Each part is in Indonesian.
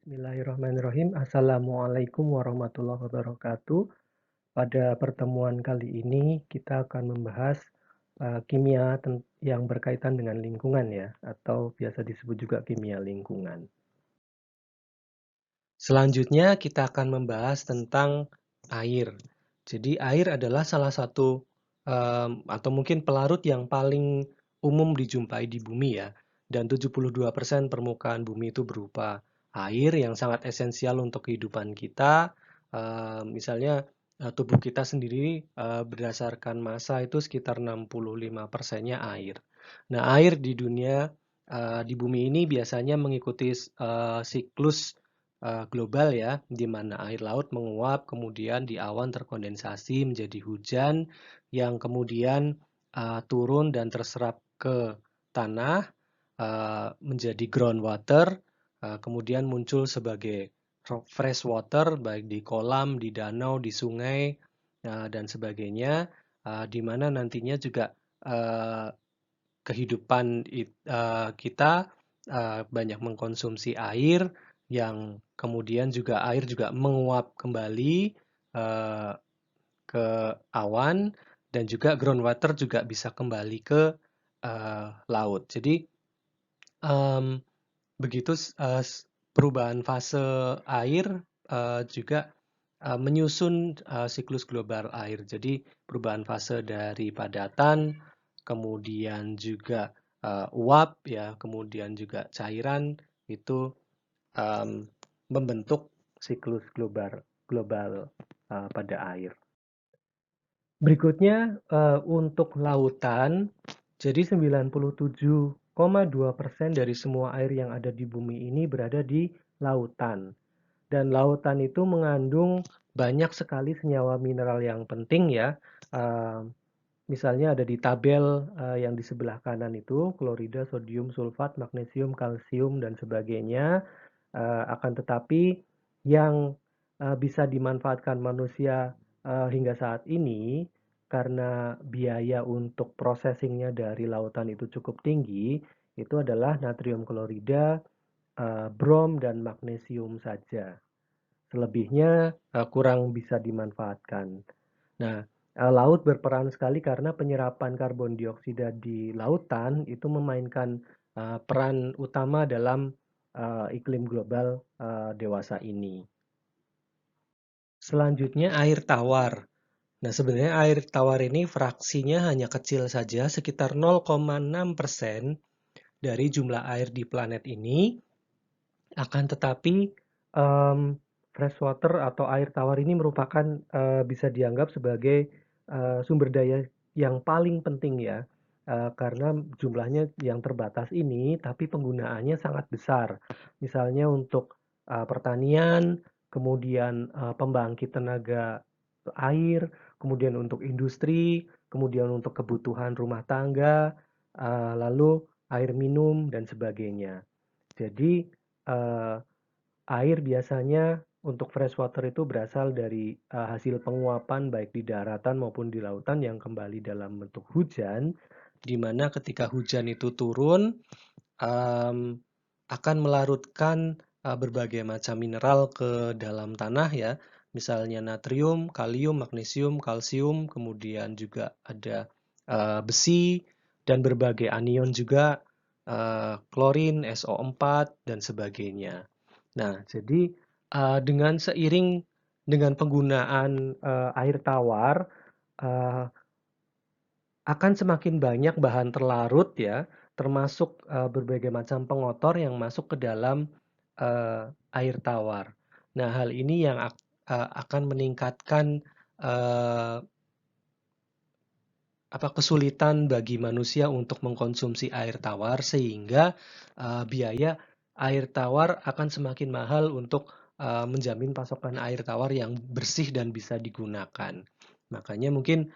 Bismillahirrahmanirrahim. Assalamualaikum warahmatullahi wabarakatuh. Pada pertemuan kali ini kita akan membahas kimia yang berkaitan dengan lingkungan ya, atau biasa disebut juga kimia lingkungan. Selanjutnya kita akan membahas tentang air. Jadi air adalah salah satu atau mungkin pelarut yang paling umum dijumpai di bumi ya. Dan 72% permukaan bumi itu berupa air yang sangat esensial untuk kehidupan kita. Misalnya tubuh kita sendiri berdasarkan massa itu sekitar 65%-nya air. Nah, air di dunia di bumi ini biasanya mengikuti siklus global ya, di mana air laut menguap, kemudian di awan terkondensasi menjadi hujan yang kemudian turun dan terserap ke tanah menjadi groundwater, kemudian muncul sebagai fresh water baik di kolam, di danau, di sungai dan sebagainya, di mana nantinya juga uh, kehidupan kita banyak mengkonsumsi air yang kemudian juga air juga menguap kembali eh, ke awan dan juga groundwater juga bisa kembali ke laut. Jadi em, begitu perubahan fase air juga menyusun siklus global air. Jadi perubahan fase dari padatan, kemudian juga uap ya, kemudian juga cairan itu em, membentuk siklus global pada air. Berikutnya untuk lautan, jadi 97,2% dari semua air yang ada di bumi ini berada di lautan. Dan lautan itu mengandung banyak sekali senyawa mineral yang penting ya. Uh, Misalnya ada di tabel yang di sebelah kanan itu, klorida, sodium, sulfat, magnesium, kalsium, dan sebagainya. Akan tetapi yang bisa dimanfaatkan manusia hingga saat ini karena biaya untuk processingnya dari lautan itu cukup tinggi, itu adalah natrium klorida, brom, dan magnesium saja. Selebihnya kurang bisa dimanfaatkan. Nah, laut berperan sekali karena penyerapan karbon dioksida di lautan itu memainkan peran utama dalam iklim global dewasa ini. Selanjutnya air tawar. Nah, sebenarnya air tawar ini fraksinya hanya kecil saja, sekitar 0,6% dari jumlah air di planet ini. Akan tetapi freshwater atau air tawar ini merupakan bisa dianggap sebagai sumber daya yang paling penting ya. Karena jumlahnya yang terbatas ini, tapi penggunaannya sangat besar. Misalnya untuk pertanian, kemudian pembangkit tenaga air, kemudian untuk industri, kemudian untuk kebutuhan rumah tangga, lalu air minum dan sebagainya. Jadi eh, air biasanya untuk freshwater itu berasal dari hasil penguapan baik di daratan maupun di lautan yang kembali dalam bentuk hujan, di mana ketika hujan itu turun em, akan melarutkan berbagai macam mineral ke dalam tanah ya, misalnya natrium, kalium, magnesium, kalsium, kemudian juga ada besi dan berbagai anion juga, klorin, SO4 dan sebagainya. Nah, jadi dengan seiring dengan penggunaan air tawar, uh, akan semakin banyak bahan terlarut ya, termasuk berbagai macam pengotor yang masuk ke dalam air tawar. Nah, hal ini yang akan meningkatkan uh, kesulitan bagi manusia untuk mengkonsumsi air tawar sehingga biaya air tawar akan semakin mahal untuk menjamin pasokan air tawar yang bersih dan bisa digunakan. Makanya mungkin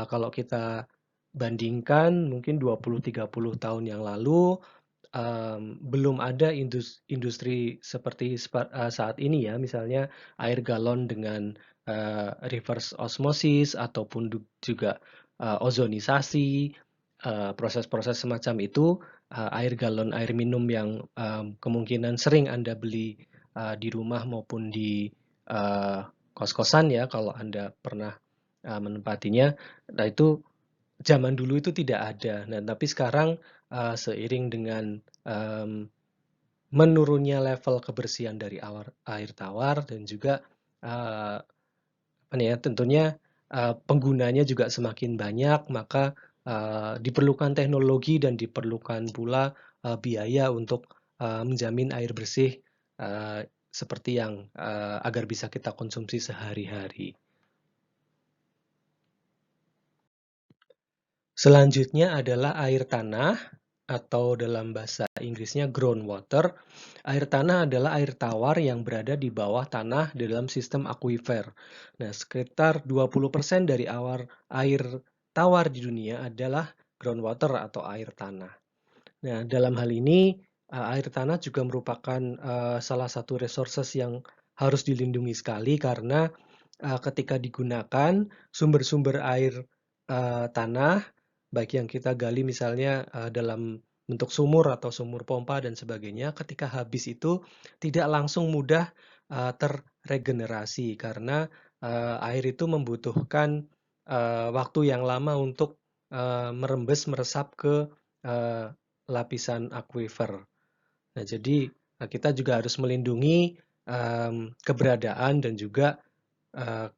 kalau kita bandingkan mungkin 20-30 tahun yang lalu belum ada industri seperti saat ini ya, misalnya air galon dengan reverse osmosis ataupun juga ozonisasi, proses-proses semacam itu, air galon air minum yang kemungkinan sering Anda beli di rumah maupun di kos-kosan ya, kalau Anda pernah menempatinya. Nah, itu zaman dulu itu tidak ada. Nah, tapi sekarang seiring dengan menurunnya level kebersihan dari air tawar dan juga apa nih ya, tentunya penggunanya juga semakin banyak, maka diperlukan teknologi dan diperlukan pula biaya untuk menjamin air bersih uh, seperti yang agar bisa kita konsumsi sehari-hari. Selanjutnya adalah air tanah atau dalam bahasa Inggrisnya groundwater. Air tanah adalah air tawar yang berada di bawah tanah dalam sistem akuifer. Nah, sekitar 20% dari air tawar di dunia adalah groundwater atau air tanah. Nah, dalam hal ini air tanah juga merupakan salah satu resources yang harus dilindungi sekali karena ketika digunakan sumber-sumber air tanah, baik yang kita gali misalnya dalam bentuk sumur atau sumur pompa dan sebagainya, ketika habis itu tidak langsung mudah terregenerasi karena air itu membutuhkan waktu yang lama untuk merembes, meresap ke uh, lapisan akuifer. Nah, jadi kita juga harus melindungi keberadaan dan juga uh,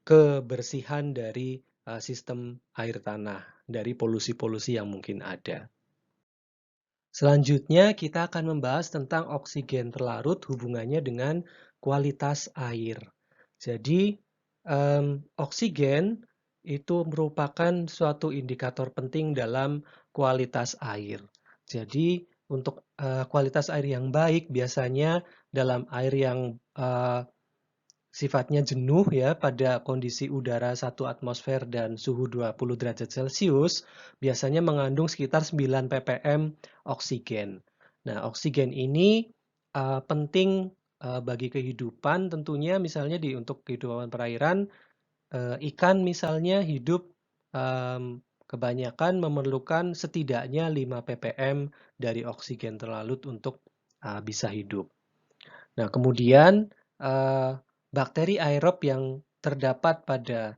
kebersihan dari sistem air tanah, dari polusi-polusi yang mungkin ada. Selanjutnya kita akan membahas tentang oksigen terlarut hubungannya dengan kualitas air. Jadi oksigen itu merupakan suatu indikator penting dalam kualitas air. Jadi untuk kualitas air yang baik biasanya dalam air yang sifatnya jenuh ya pada kondisi udara 1 atmosfer dan suhu 20 derajat Celcius biasanya mengandung sekitar 9 ppm oksigen. Nah, oksigen ini penting bagi kehidupan tentunya misalnya untuk kehidupan perairan ikan misalnya hidup kebanyakan memerlukan setidaknya 5 ppm dari oksigen terlarut untuk bisa hidup. Nah, kemudian bakteri aerob yang terdapat pada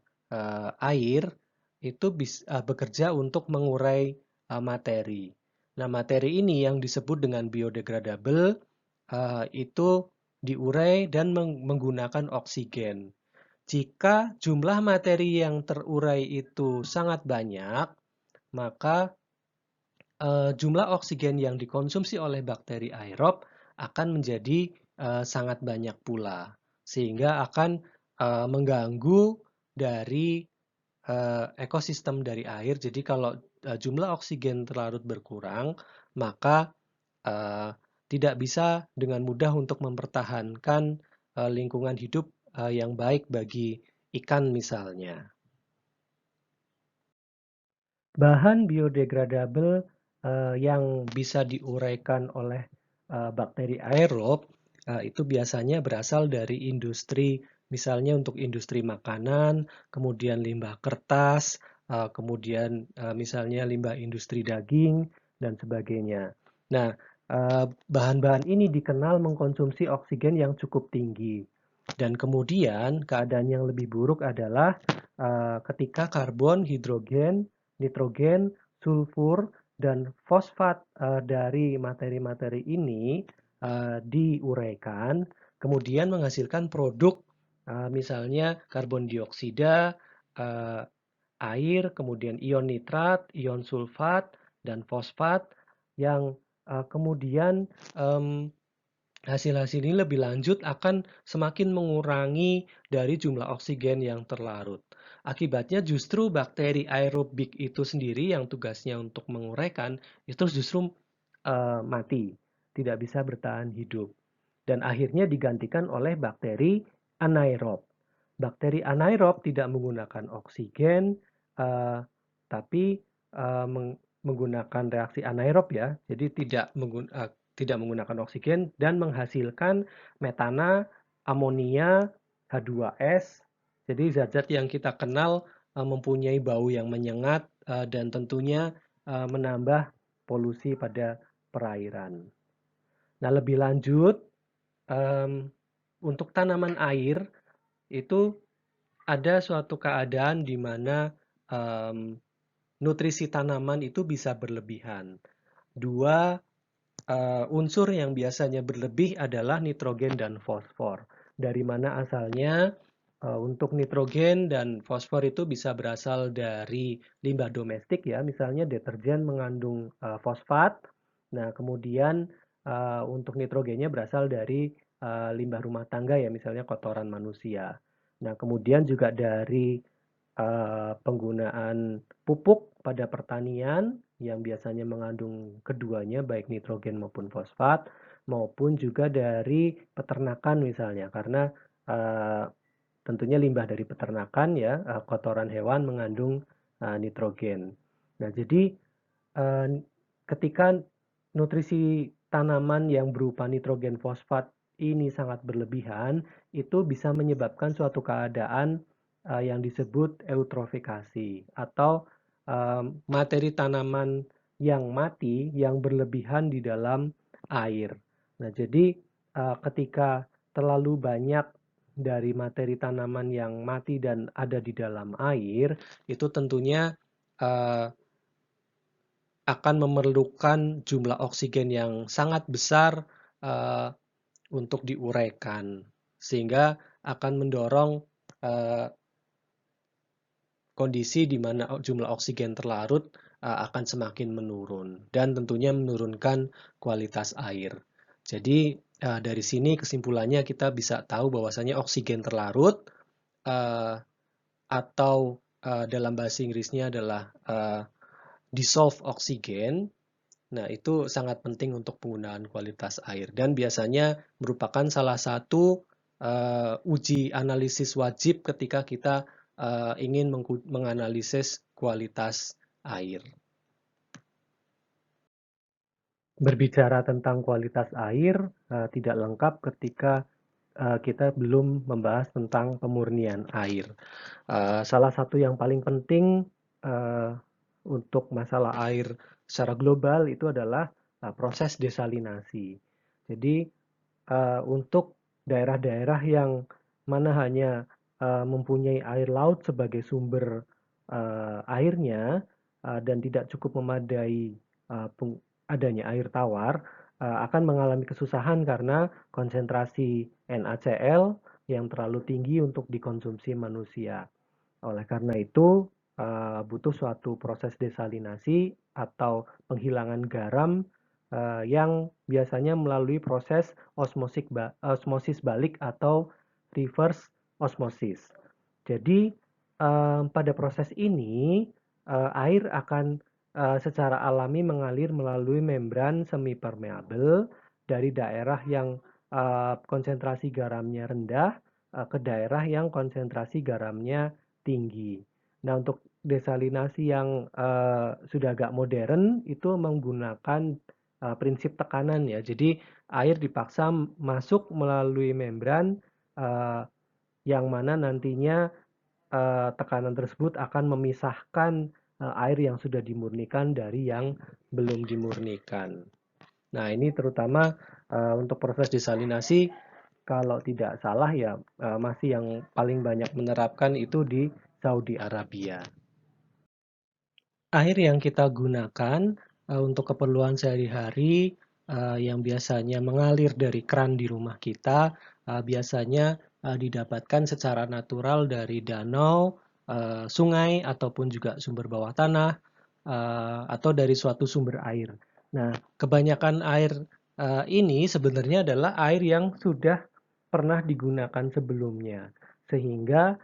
air itu bekerja untuk mengurai materi. Nah, materi ini yang disebut dengan biodegradable itu diurai dan menggunakan oksigen. Jika jumlah materi yang terurai itu sangat banyak, maka jumlah oksigen yang dikonsumsi oleh bakteri aerob akan menjadi sangat banyak pula, sehingga akan mengganggu dari ekosistem dari air. Jadi kalau jumlah oksigen terlarut berkurang, maka tidak bisa dengan mudah untuk mempertahankan lingkungan hidup yang baik bagi ikan misalnya. Bahan biodegradable yang bisa diuraikan oleh bakteri aerob itu biasanya berasal dari industri, misalnya untuk industri makanan, kemudian limbah kertas, kemudian misalnya limbah industri daging, dan sebagainya. Nah, bahan-bahan ini dikenal mengkonsumsi oksigen yang cukup tinggi. Dan kemudian keadaan yang lebih buruk adalah ketika karbon, hidrogen, nitrogen, sulfur, dan fosfat dari materi-materi ini diuraikan, kemudian menghasilkan produk misalnya karbon dioksida, uh, air, kemudian ion nitrat, ion sulfat, dan fosfat yang kemudian hasil-hasil ini lebih lanjut akan semakin mengurangi dari jumlah oksigen yang terlarut. Akibatnya justru bakteri aerobik itu sendiri yang tugasnya untuk menguraikan itu justru mati, tidak bisa bertahan hidup. Dan akhirnya digantikan oleh bakteri anaerob. Bakteri anaerob tidak menggunakan oksigen, tapi menggunakan reaksi anaerob ya, jadi tidak menggunakan oksigen dan menghasilkan metana, amonia, H2S. Jadi zat-zat yang kita kenal mempunyai bau yang menyengat dan tentunya menambah polusi pada perairan. Nah, lebih lanjut Untuk tanaman air itu ada suatu keadaan di mana nutrisi tanaman itu bisa berlebihan. Dua unsur yang biasanya berlebih adalah nitrogen dan fosfor. Dari mana asalnya? Untuk nitrogen dan fosfor itu bisa berasal dari limbah domestik ya, misalnya deterjen mengandung fosfat. Nah, kemudian untuk nitrogennya berasal dari limbah rumah tangga ya, misalnya kotoran manusia. Nah, kemudian juga dari penggunaan pupuk pada pertanian yang biasanya mengandung keduanya baik nitrogen maupun fosfat, maupun juga dari peternakan misalnya, karena eh, tentunya limbah dari peternakan ya, kotoran hewan mengandung nitrogen. Nah, jadi eh, ketika nutrisi tanaman yang berupa nitrogen fosfat ini sangat berlebihan, itu bisa menyebabkan suatu keadaan yang disebut eutrofikasi atau materi tanaman yang mati yang berlebihan di dalam air. Nah, jadi ketika terlalu banyak dari materi tanaman yang mati dan ada di dalam air, itu tentunya eh, akan memerlukan jumlah oksigen yang sangat besar eh, untuk diuraikan, sehingga akan mendorong eh, kondisi di mana jumlah oksigen terlarut akan semakin menurun dan tentunya menurunkan kualitas air. Jadi dari sini kesimpulannya kita bisa tahu bahwasanya oksigen terlarut uh, atau dalam bahasa Inggrisnya adalah dissolved oksigen. Nah, itu sangat penting untuk penggunaan kualitas air dan biasanya merupakan salah satu uji analisis wajib ketika kita ingin menganalisis kualitas air. Berbicara tentang kualitas air tidak lengkap ketika kita belum membahas tentang pemurnian air. Salah satu yang paling penting uh, untuk masalah air secara global itu adalah proses desalinasi. Jadi untuk daerah-daerah yang mana hanya mempunyai air laut sebagai sumber airnya dan tidak cukup memadai adanya air tawar, akan mengalami kesusahan karena konsentrasi NaCl yang terlalu tinggi untuk dikonsumsi manusia. Oleh karena itu, butuh suatu proses desalinasi atau penghilangan garam yang biasanya melalui proses osmosis balik atau reverse osmosis. Jadi, pada proses ini air akan secara alami mengalir melalui membran semi permeabel dari daerah yang konsentrasi garamnya rendah ke daerah yang konsentrasi garamnya tinggi. Nah, untuk desalinasi yang sudah agak modern itu menggunakan prinsip tekanan ya. Jadi air dipaksa masuk melalui membran uh, yang mana nantinya tekanan tersebut akan memisahkan air yang sudah dimurnikan dari yang belum dimurnikan. Nah, ini terutama untuk proses desalinasi kalau tidak salah ya masih yang paling banyak menerapkan itu di Saudi Arabia. Air yang kita gunakan untuk keperluan sehari-hari yang biasanya mengalir dari keran di rumah kita biasanya didapatkan secara natural dari danau, sungai ataupun juga sumber bawah tanah atau dari suatu sumber air. Nah, kebanyakan air ini sebenarnya adalah air yang sudah pernah digunakan sebelumnya, sehingga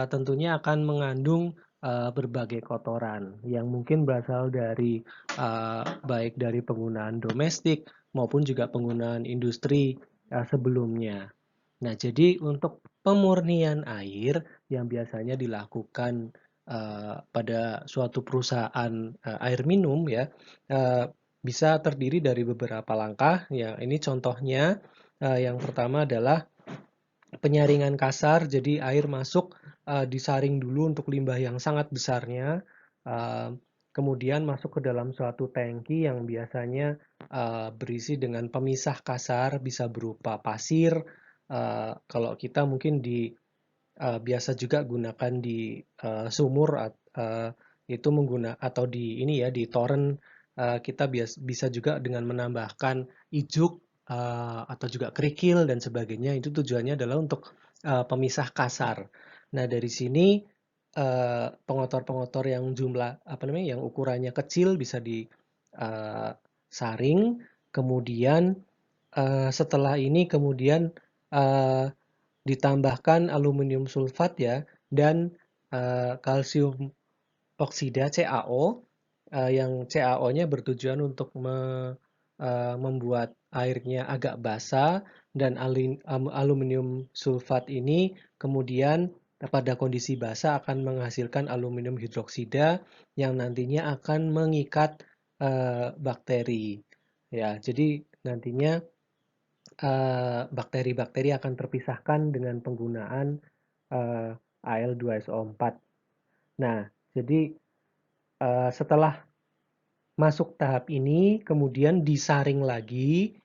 tentunya akan mengandung berbagai kotoran yang mungkin berasal dari baik dari penggunaan domestik maupun juga penggunaan industri sebelumnya. Nah, jadi untuk pemurnian air yang biasanya dilakukan pada suatu perusahaan air minum ya bisa terdiri dari beberapa langkah. Ya, ini contohnya yang pertama adalah penyaringan kasar, jadi air masuk disaring dulu untuk limbah yang sangat besarnya. Uh, kemudian masuk ke dalam suatu tangki yang biasanya berisi dengan pemisah kasar, bisa berupa pasir. Kalau kita mungkin biasa juga gunakan di sumur, itu atau di ini ya, di toren, kita bisa juga dengan menambahkan ijuk atau juga kerikil dan sebagainya. Itu tujuannya adalah untuk pemisah kasar. Nah, dari sini pengotor-pengotor yang apa namanya, yang ukurannya kecil bisa disaring. Kemudian setelah ini kemudian eh, ditambahkan aluminium sulfat ya, dan kalsium oksida CaO, yang CaO-nya bertujuan untuk membuat airnya agak basah, dan aluminium sulfat ini kemudian pada kondisi basah akan menghasilkan aluminium hidroksida yang nantinya akan mengikat bakteri. Ya, jadi nantinya bakteri-bakteri akan terpisahkan dengan penggunaan eh, Al2SO4. Nah, jadi setelah masuk tahap ini, kemudian disaring lagi,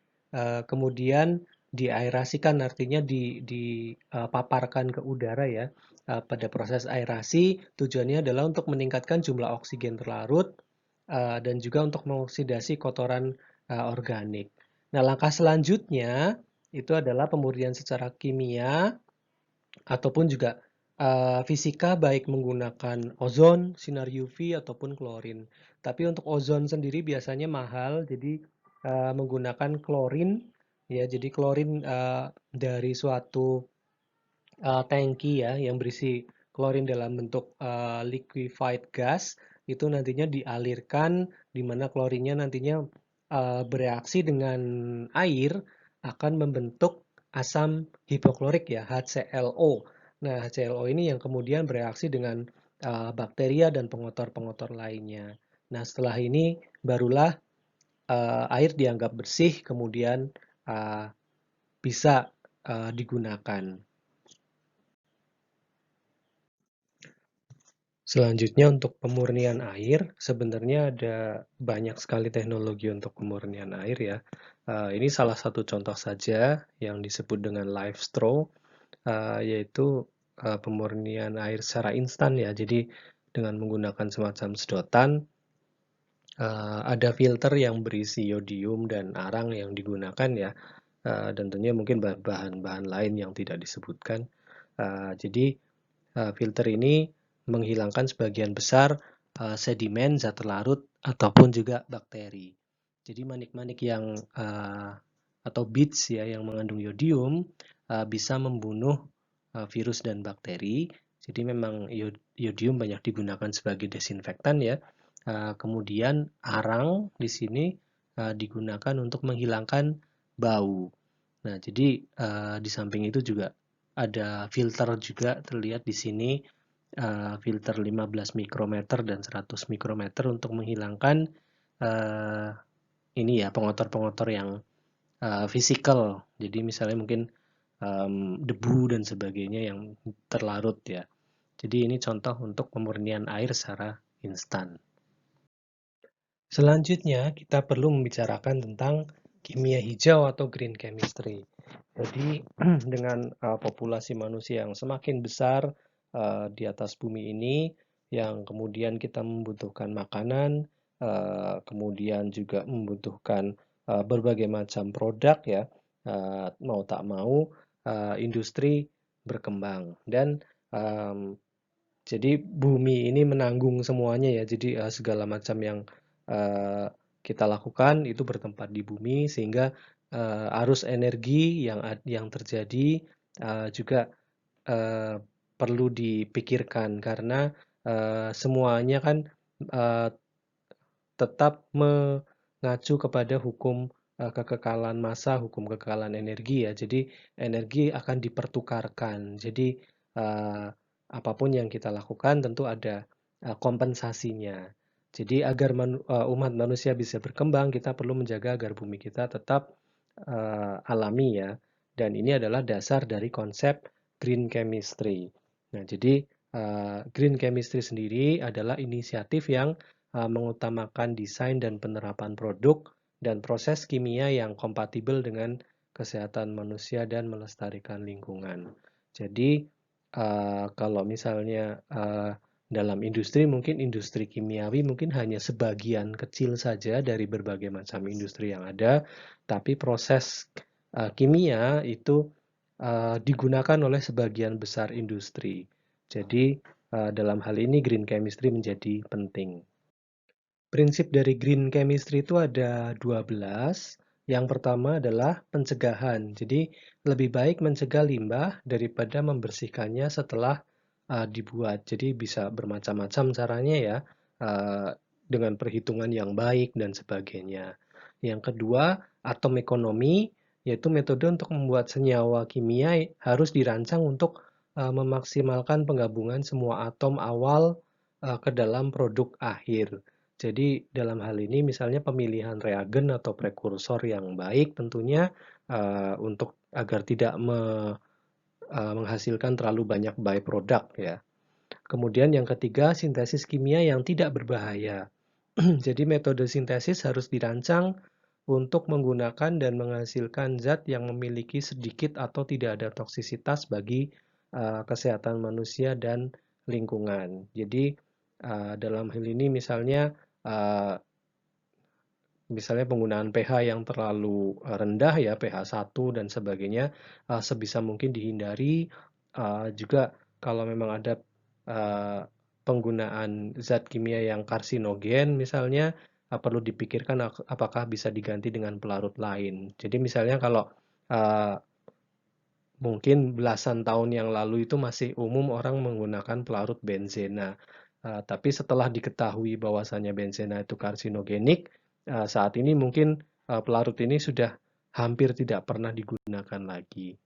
kemudian diaerasikan, artinya dipaparkan ke udara ya. Pada proses aerasi, tujuannya adalah untuk meningkatkan jumlah oksigen terlarut dan juga untuk mengoksidasi kotoran organik. Nah, langkah selanjutnya itu adalah pemurnian secara kimia ataupun juga fisika, baik menggunakan ozon, sinar UV ataupun klorin. Tapi untuk ozon sendiri biasanya mahal, jadi menggunakan klorin ya. Jadi klorin dari suatu tangki ya yang berisi klorin dalam bentuk liquefied gas, itu nantinya dialirkan, di mana klorinnya nantinya bereaksi dengan air akan membentuk asam hipoklorik ya, HClO. Nah, HClO ini yang kemudian bereaksi dengan bakteria dan pengotor-pengotor lainnya. Nah, setelah ini barulah air dianggap bersih, kemudian uh, bisa digunakan. Selanjutnya untuk pemurnian air, sebenarnya ada banyak sekali teknologi untuk pemurnian air ya. Ini salah satu contoh saja yang disebut dengan live straw, yaitu pemurnian air secara instan ya. Jadi dengan menggunakan semacam sedotan, ada filter yang berisi yodium dan arang yang digunakan ya. Dan tentunya mungkin bahan-bahan lain yang tidak disebutkan. Jadi filter ini menghilangkan sebagian besar sedimen, zat larut, ataupun juga bakteri. Jadi manik-manik yang atau beads ya yang mengandung yodium bisa membunuh virus dan bakteri. Jadi memang yodium banyak digunakan sebagai desinfektan ya. Kemudian arang di sini digunakan untuk menghilangkan bau. Nah, jadi di samping itu juga ada filter juga terlihat di sini, filter 15 mikrometer dan 100 mikrometer untuk menghilangkan uh, ini ya pengotor-pengotor yang fisikal. Jadi misalnya mungkin debu dan sebagainya yang terlarut ya. Jadi ini contoh untuk pemurnian air secara instan. Selanjutnya, kita perlu membicarakan tentang kimia hijau atau green chemistry. Jadi, dengan populasi manusia yang semakin besar di atas bumi ini, yang kemudian kita membutuhkan makanan, kemudian juga membutuhkan berbagai macam produk ya, mau tak mau, industri berkembang. Dan jadi bumi ini menanggung semuanya ya. Jadi segala macam yang uh, kita lakukan itu bertempat di bumi, sehingga arus energi yang terjadi juga uh, perlu dipikirkan, karena semuanya kan uh, tetap mengacu kepada hukum kekekalan massa, hukum kekekalan energi ya. Jadi energi akan dipertukarkan. Jadi uh, apapun yang kita lakukan tentu ada kompensasinya. Jadi agar umat manusia bisa berkembang, kita perlu menjaga agar bumi kita tetap alami ya. Dan ini adalah dasar dari konsep green chemistry. Nah, jadi green chemistry sendiri adalah inisiatif yang mengutamakan desain dan penerapan produk dan proses kimia yang kompatibel dengan kesehatan manusia dan melestarikan lingkungan. Jadi, kalau misalnya dalam industri, mungkin industri kimiawi mungkin hanya sebagian kecil saja dari berbagai macam industri yang ada, tapi proses kimia itu digunakan oleh sebagian besar industri. Jadi, dalam hal ini green chemistry menjadi penting. Prinsip dari green chemistry itu ada 12. Yang pertama adalah pencegahan. Jadi, lebih baik mencegah limbah daripada membersihkannya setelah dibuat. Jadi, bisa bermacam-macam caranya ya, uh, dengan perhitungan yang baik dan sebagainya. Yang kedua, atom ekonomi, yaitu metode untuk membuat senyawa kimia harus dirancang untuk memaksimalkan penggabungan semua atom awal ke dalam produk akhir. Jadi dalam hal ini misalnya pemilihan reagen atau prekursor yang baik tentunya untuk agar tidak menghasilkan terlalu banyak byproduct ya. Kemudian yang ketiga, sintesis kimia yang tidak berbahaya. Jadi metode sintesis harus dirancang untuk menggunakan dan menghasilkan zat yang memiliki sedikit atau tidak ada toksisitas bagi kesehatan manusia dan lingkungan. Jadi dalam hal ini misalnya penggunaan pH yang terlalu rendah ya, pH 1 dan sebagainya, sebisa mungkin dihindari. Juga kalau memang ada penggunaan zat kimia yang karsinogen misalnya, perlu dipikirkan apakah bisa diganti dengan pelarut lain. Jadi misalnya kalau uh, mungkin belasan tahun yang lalu itu masih umum orang menggunakan pelarut benzena. Tapi setelah diketahui bahwasannya benzena itu karsinogenik, saat ini mungkin pelarut ini sudah hampir tidak pernah digunakan lagi.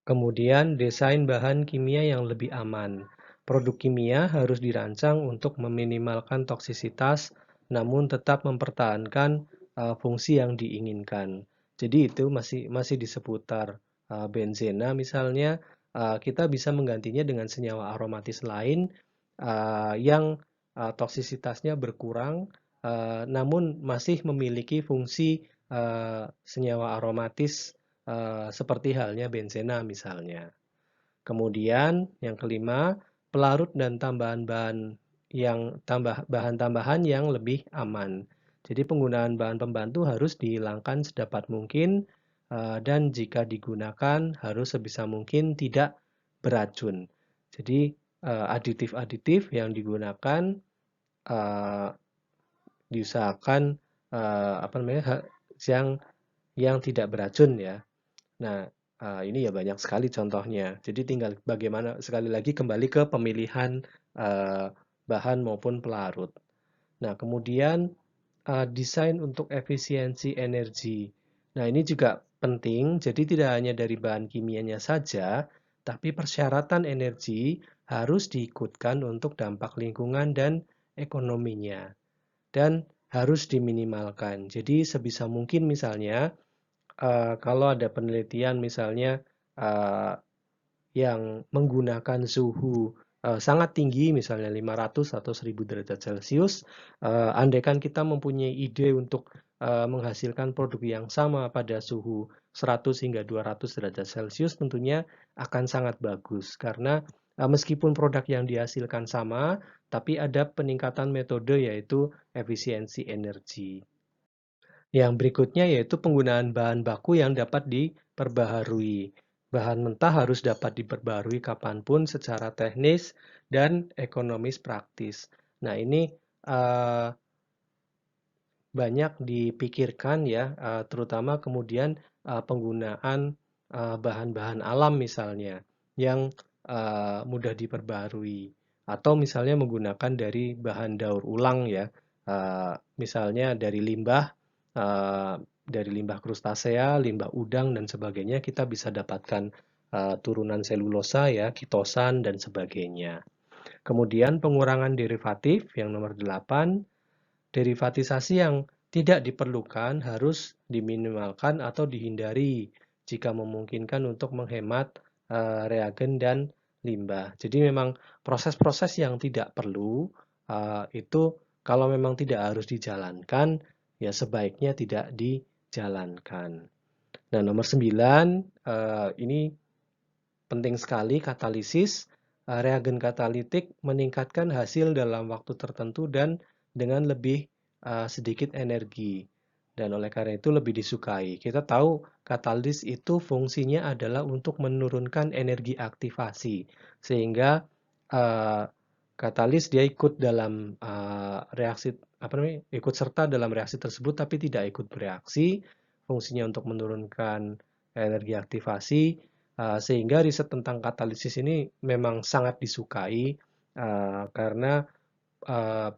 Kemudian, desain bahan kimia yang lebih aman. Produk kimia harus dirancang untuk meminimalkan toksisitas, namun tetap mempertahankan fungsi yang diinginkan. Jadi itu masih di seputar benzena misalnya, kita bisa menggantinya dengan senyawa aromatis lain yang toksisitasnya berkurang, namun masih memiliki fungsi senyawa aromatis seperti halnya benzena misalnya. Kemudian yang kelima, pelarut dan bahan tambahan yang lebih aman. Jadi penggunaan bahan pembantu harus dihilangkan sedapat mungkin dan jika digunakan harus sebisa mungkin tidak beracun. Jadi aditif-aditif yang digunakan uh, diusahakan apa namanya yang tidak beracun ya. Nah, ini ya banyak sekali contohnya. Jadi tinggal bagaimana sekali lagi kembali ke pemilihan uh, bahan maupun pelarut. Nah, kemudian desain untuk efisiensi energi. Nah, ini juga penting. Jadi tidak hanya dari bahan kimianya saja, tapi persyaratan energi harus diikutkan untuk dampak lingkungan dan ekonominya. Dan harus diminimalkan. Jadi sebisa mungkin misalnya kalau ada penelitian misalnya uh, yang menggunakan suhu sangat tinggi, misalnya 500 atau 1000 derajat Celcius, andaikan kita mempunyai ide untuk menghasilkan produk yang sama pada suhu 100 hingga 200 derajat Celcius, tentunya akan sangat bagus. Karena meskipun produk yang dihasilkan sama, tapi ada peningkatan metode yaitu efisiensi energi. Yang berikutnya yaitu penggunaan bahan baku yang dapat diperbaharui. Bahan mentah harus dapat diperbaharui kapanpun secara teknis dan ekonomis praktis. Nah, ini uh, banyak dipikirkan ya, terutama kemudian penggunaan bahan-bahan alam misalnya yang mudah diperbarui atau misalnya menggunakan dari bahan daur ulang ya, misalnya dari limbah krustasea, limbah udang dan sebagainya kita bisa dapatkan turunan selulosa ya, kitosan dan sebagainya. Kemudian pengurangan derivatif yang nomor 8. Derivatisasi yang tidak diperlukan harus diminimalkan atau dihindari jika memungkinkan untuk menghemat reagen dan limbah. Jadi memang proses-proses yang tidak perlu itu kalau memang tidak harus dijalankan, ya sebaiknya tidak dijalankan. Nah, nomor 9, ini penting sekali katalisis. Reagen katalitik meningkatkan hasil dalam waktu tertentu dan dengan lebih sedikit energi. Dan oleh karena itu lebih disukai. Kita tahu katalis itu fungsinya adalah untuk menurunkan energi aktivasi. Sehingga uh, katalis dia ikut dalam reaksi apa namanya? Ikut serta dalam reaksi tersebut tapi tidak ikut bereaksi. Fungsinya untuk menurunkan energi aktivasi. Sehingga riset tentang katalisis ini memang sangat disukai karena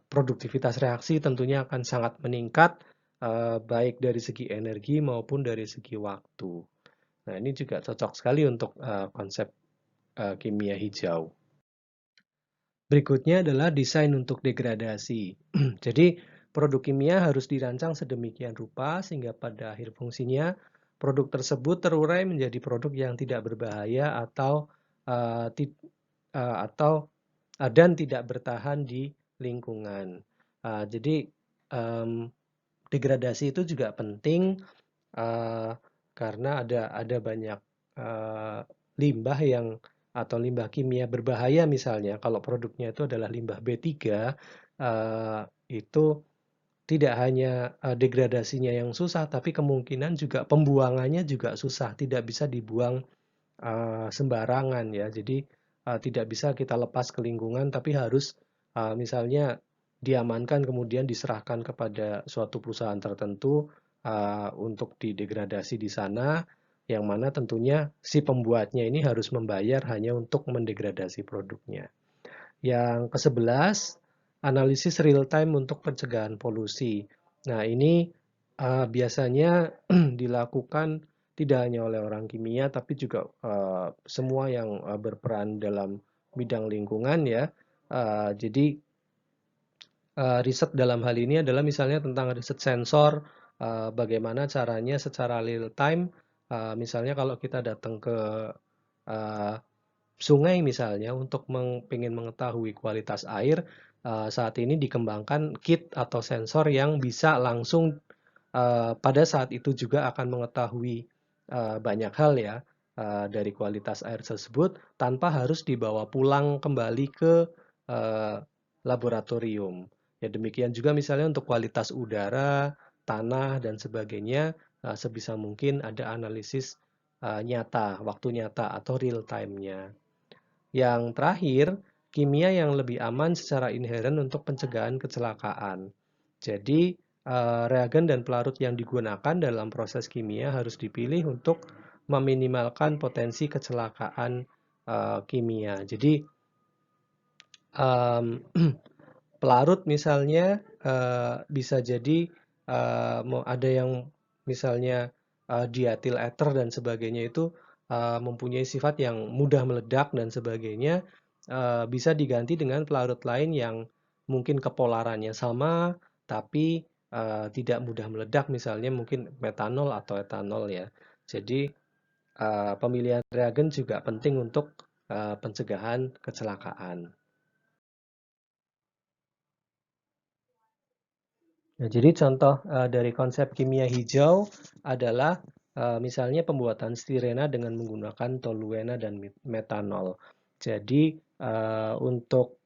produktivitas reaksi tentunya akan sangat meningkat baik dari segi energi maupun dari segi waktu. Nah, ini juga cocok sekali untuk konsep kimia hijau. Berikutnya adalah desain untuk degradasi. Jadi, produk kimia harus dirancang sedemikian rupa sehingga pada akhir fungsinya produk tersebut terurai menjadi produk yang tidak berbahaya uh, atau dan tidak bertahan di lingkungan. Jadi degradasi itu juga penting uh, karena ada banyak uh, limbah yang atau limbah kimia berbahaya misalnya kalau produknya itu adalah limbah B3 itu tidak hanya degradasinya yang susah tapi kemungkinan juga pembuangannya juga susah, tidak bisa dibuang sembarangan ya. Jadi tidak bisa kita lepas ke lingkungan tapi harus misalnya diamankan kemudian diserahkan kepada suatu perusahaan tertentu untuk didegradasi di sana yang mana tentunya si pembuatnya ini harus membayar hanya untuk mendegradasi produknya. Yang ke-11, analisis real time untuk pencegahan polusi. Nah, ini biasanya dilakukan tidak hanya oleh orang kimia, tapi juga semua yang berperan dalam bidang lingkungan ya. Jadi riset dalam hal ini adalah misalnya tentang riset sensor, bagaimana caranya secara real time, misalnya kalau kita datang ke uh, sungai misalnya untuk ingin mengetahui kualitas air, saat ini dikembangkan kit atau sensor yang bisa langsung pada saat itu juga akan mengetahui banyak hal ya dari kualitas air tersebut tanpa harus dibawa pulang kembali ke uh, laboratorium. Ya demikian juga misalnya untuk kualitas udara, tanah dan sebagainya sebisa mungkin ada analisis nyata, waktu nyata atau real time-nya. Yang terakhir, kimia yang lebih aman secara inheren untuk pencegahan kecelakaan. Jadi, reagen dan pelarut yang digunakan dalam proses kimia harus dipilih untuk meminimalkan potensi kecelakaan kimia. Jadi, um, pelarut misalnya bisa jadi ada yang misalnya diatil ether dan sebagainya itu mempunyai sifat yang mudah meledak dan sebagainya bisa diganti dengan pelarut lain yang mungkin kepolarannya sama tapi tidak mudah meledak misalnya mungkin metanol atau etanol ya. Jadi pemilihan reagen juga penting untuk pencegahan kecelakaan. Nah, jadi contoh dari konsep kimia hijau adalah misalnya pembuatan stirena dengan menggunakan toluena dan metanol. Jadi untuk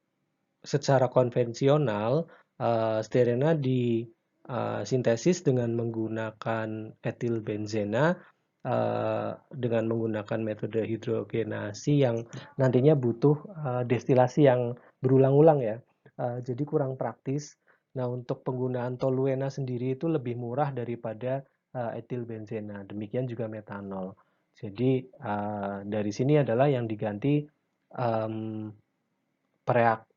secara konvensional stirena disintesis dengan menggunakan etil benzena dengan menggunakan metode hidrogenasi yang nantinya butuh destilasi yang berulang-ulang ya. Jadi kurang praktis. Nah, untuk penggunaan toluena sendiri itu lebih murah daripada etil benzena. Demikian juga metanol. Jadi dari sini adalah yang diganti um,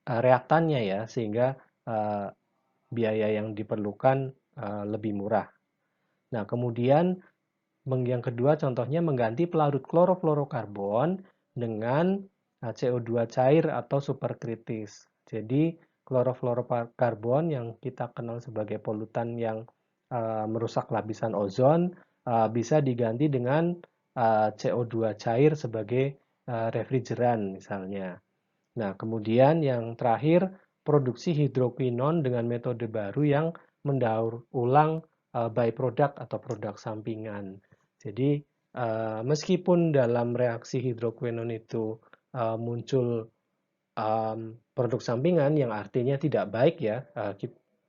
reaktannya ya, sehingga biaya yang diperlukan lebih murah. Nah, kemudian yang kedua contohnya mengganti pelarut klorofluorokarbon dengan CO2 cair atau superkritis. Jadi klorofluorokarbon yang kita kenal sebagai polutan yang merusak lapisan ozon bisa diganti dengan CO2 cair sebagai refrigeran misalnya. Nah, kemudian yang terakhir produksi hidrokinon dengan metode baru yang mendaur ulang byproduct atau produk sampingan. Jadi meskipun dalam reaksi hidrokinon itu muncul produk sampingan yang artinya tidak baik ya,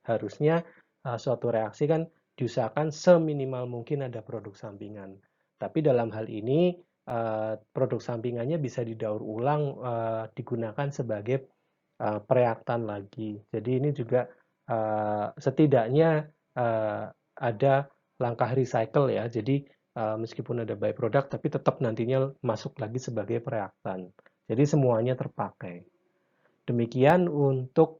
harusnya suatu reaksi kan diusahakan seminimal mungkin ada produk sampingan. Tapi dalam hal ini produk sampingannya bisa didaur ulang, digunakan sebagai pereaktan lagi. Jadi ini juga setidaknya ada langkah recycle ya. Jadi meskipun ada byproduct tapi tetap nantinya masuk lagi sebagai pereaktan. Jadi semuanya terpakai. Demikian untuk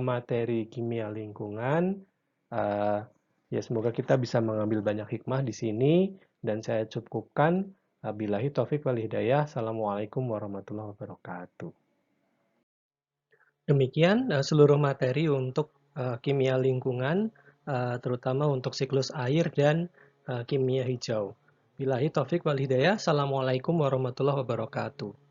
materi kimia lingkungan. Uh, ya semoga kita bisa mengambil banyak hikmah di sini dan saya cukupkan. Billahi taufik wal hidayah. Assalamualaikum warahmatullahi wabarakatuh. Demikian seluruh materi untuk kimia lingkungan, terutama untuk siklus air dan kimia hijau. Billahi taufik wal hidayah. Assalamualaikum warahmatullahi wabarakatuh.